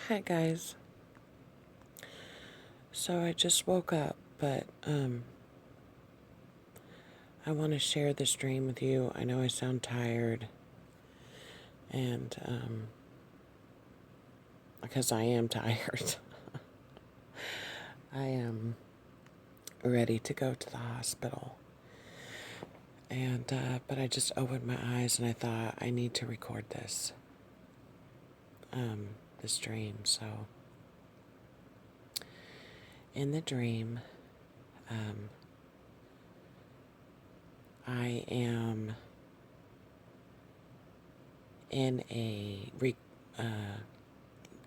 Hi guys. So I just woke up, but I want to share this dream with you. I know I sound tired, and because I am tired. I am ready to go to the hospital. And but I just opened my eyes and I thought I need to record this dream. So in the dream, I am in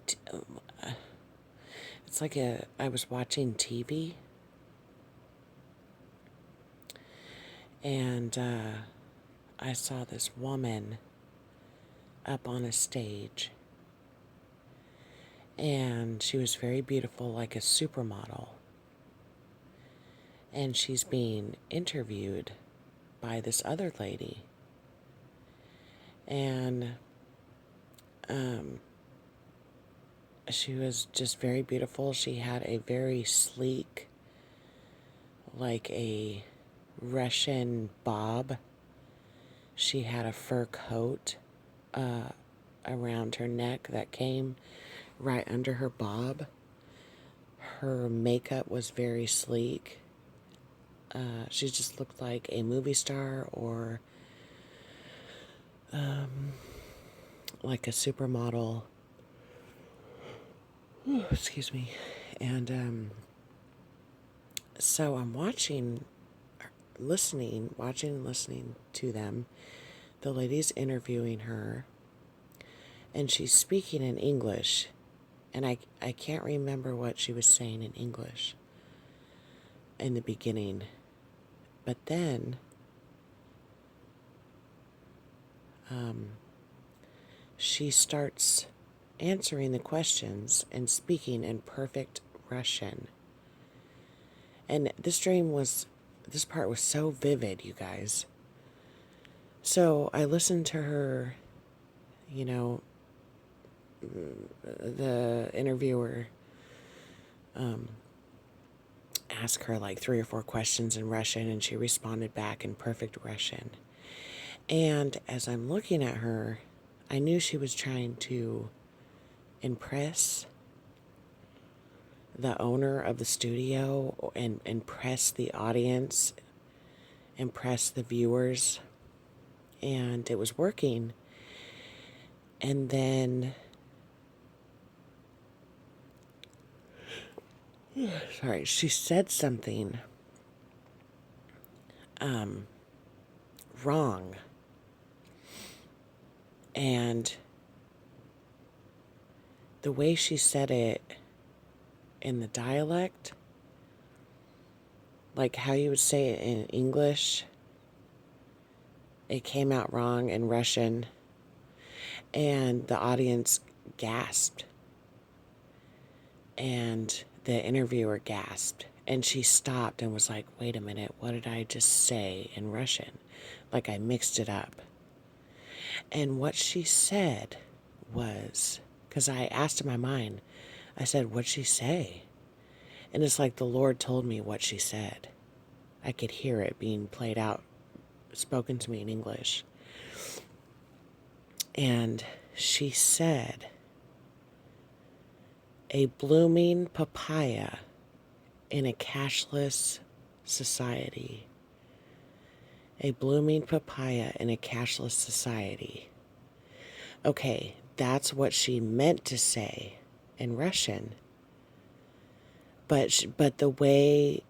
t- uh, it's like I was watching TV, and I saw this woman up on a stage, and she was very beautiful, like a supermodel, and she's being interviewed by this other lady, and she was just very beautiful. She had a very sleek, like a Russian bob. She had a fur coat around her neck that came right under her bob. Her makeup was very sleek. She just looked like a movie star or like a supermodel. Ooh, excuse me. And so I'm watching and listening to them. The lady's interviewing her, and she's speaking in English. And I can't remember what she was saying in English in the beginning. But then she starts answering the questions and speaking in perfect Russian. And this part was so vivid, you guys. So I listened to her, the interviewer ask her like 3 or 4 questions in Russian, and she responded back in perfect Russian. And as I'm looking at her, I knew she was trying to impress the owner of the studio and impress the audience, impress the viewers, and it was working. And then, sorry, she said something wrong. And the way she said it in the dialect, like how you would say it in English, it came out wrong in Russian, and the audience gasped, and the interviewer gasped, and she stopped and was like, wait a minute, what did I just say in Russian? Like I mixed it up. And what she said was, because I asked in my mind, I said, what'd she say? And it's like the Lord told me what she said. I could hear it being played out, spoken to me in English. And she said, a blooming papaya in a cashless society. A blooming papaya in a cashless society. Okay, that's what she meant to say in Russian. But the way,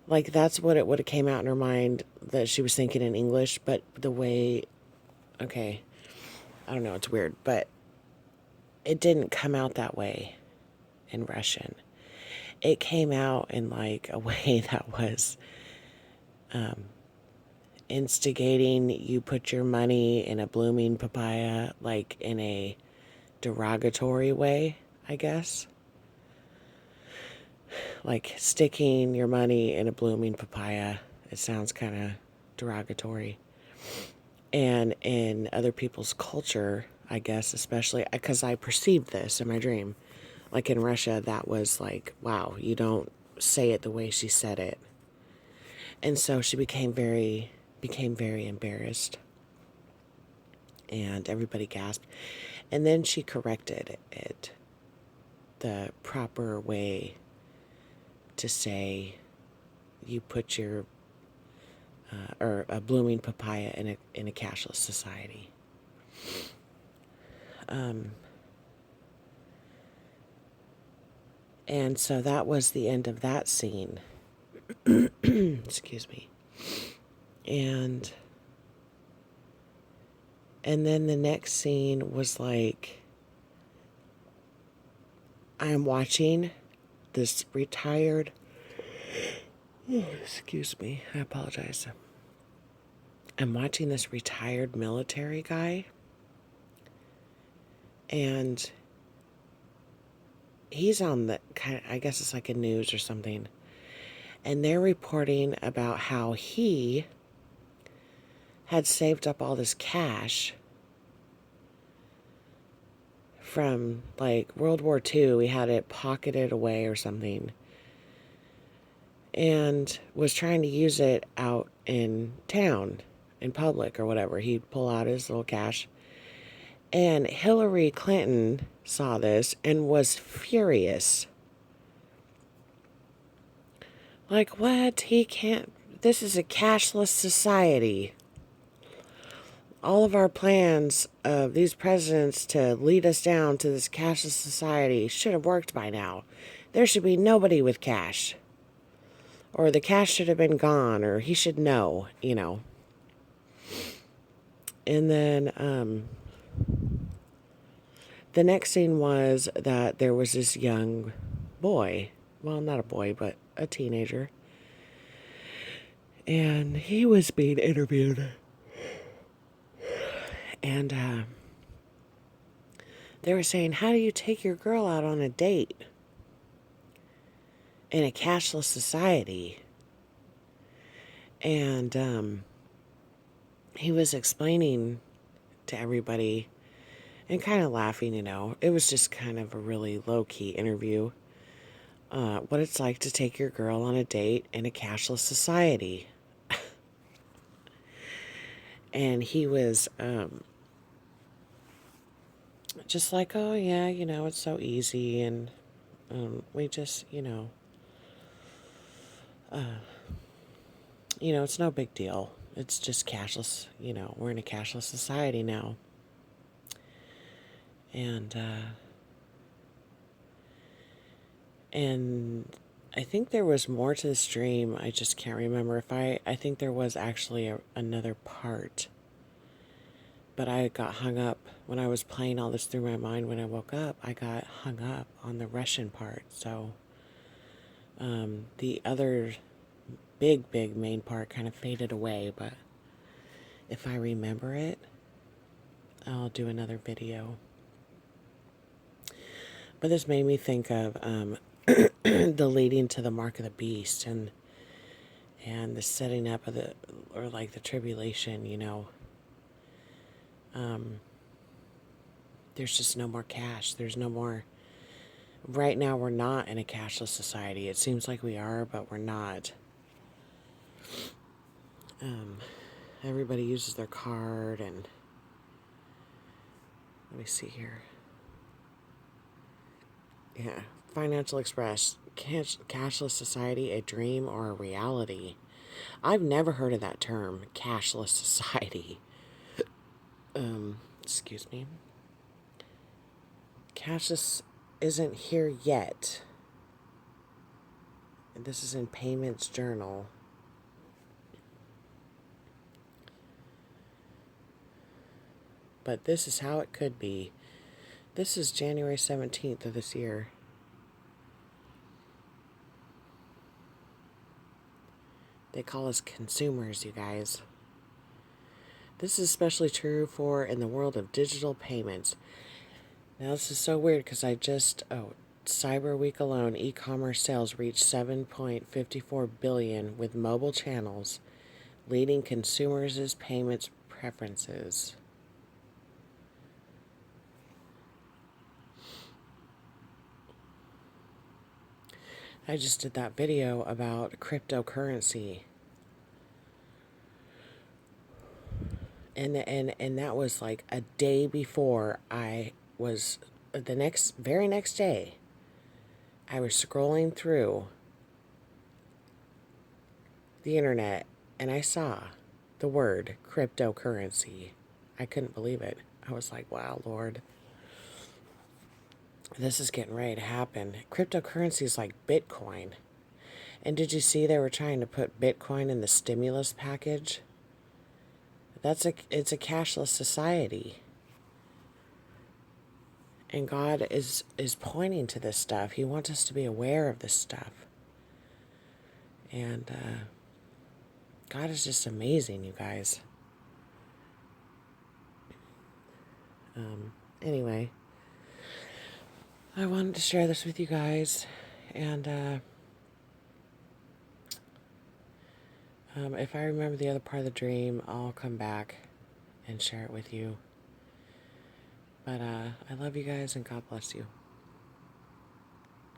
like that's what it would have came out in her mind that she was thinking in English, but the way, okay, I don't know, it's weird, but it didn't come out that way in Russian. It came out in like a way that was instigating you put your money in a blooming papaya, like in a derogatory way, I guess. Like sticking your money in a blooming papaya. It sounds kind of derogatory. And in other people's culture, I guess, especially because I perceived this in my dream, like in Russia, that was like, wow, you don't say it the way she said it. And so she became very embarrassed, and everybody gasped. And then she corrected it the proper way to say you put your or a blooming papaya in a cashless society. And so that was the end of that scene. Excuse me. And then the next scene was like, I'm watching this retired, excuse me, I apologize. I'm watching this retired military guy, and he's on the kind of, I guess it's like a news or something, and they're reporting about how he had saved up all this cash from like World War II. He had it pocketed away or something, and was trying to use it out in town, in public or whatever. He'd pull out his little cash. And Hillary Clinton saw this and was furious. Like, what? He can't. This is a cashless society. All of our plans of these presidents to lead us down to this cashless society should have worked by now. There should be nobody with cash. Or the cash should have been gone, or he should know, you know. And then the next scene was that there was this young boy. Well, not a boy, but a teenager. And he was being interviewed. And they were saying, how do you take your girl out on a date in a cashless society? And he was explaining to everybody and kind of laughing, you know. It was just kind of a really low-key interview. What it's like to take your girl on a date in a cashless society. And he was just like, oh, yeah, you know, it's so easy. And we just, it's no big deal. It's just cashless. You know, we're in a cashless society now. And I think there was more to the stream. I just can't remember. I think there was actually another part. But I got hung up when I was playing all this through my mind. When I woke up, I got hung up on the Russian part. So the other big main part kind of faded away. But if I remember it, I'll do another video. But this made me think of the leading to the mark of the beast and the setting up of the tribulation, you know. There's just no more cash. There's no more. Right now, we're not in a cashless society. It seems like we are, but we're not. Everybody uses their card, and let me see here. Yeah, Financial Express, cashless society, a dream or a reality? I've never heard of that term, cashless society. Excuse me. Cashless isn't here yet. This is in Payments Journal. But this is how it could be. This is January 17th of this year. They call us consumers, you guys. This is especially true for in the world of digital payments. Now, this is so weird because Cyber Week alone, e-commerce sales reached 7.54 billion with mobile channels leading consumers' payments preferences. I just did that video about cryptocurrency. And that was like a day before I was, the very next day, I was scrolling through the internet and I saw the word cryptocurrency. I couldn't believe it. I was like, wow, Lord, this is getting ready to happen. Cryptocurrency is like Bitcoin. And did you see they were trying to put Bitcoin in the stimulus package? It's a cashless society. And God is pointing to this stuff. He wants us to be aware of this stuff. And God is just amazing, you guys. Anyway, I wanted to share this with you guys. And if I remember the other part of the dream, I'll come back and share it with you. But I love you guys and God bless you.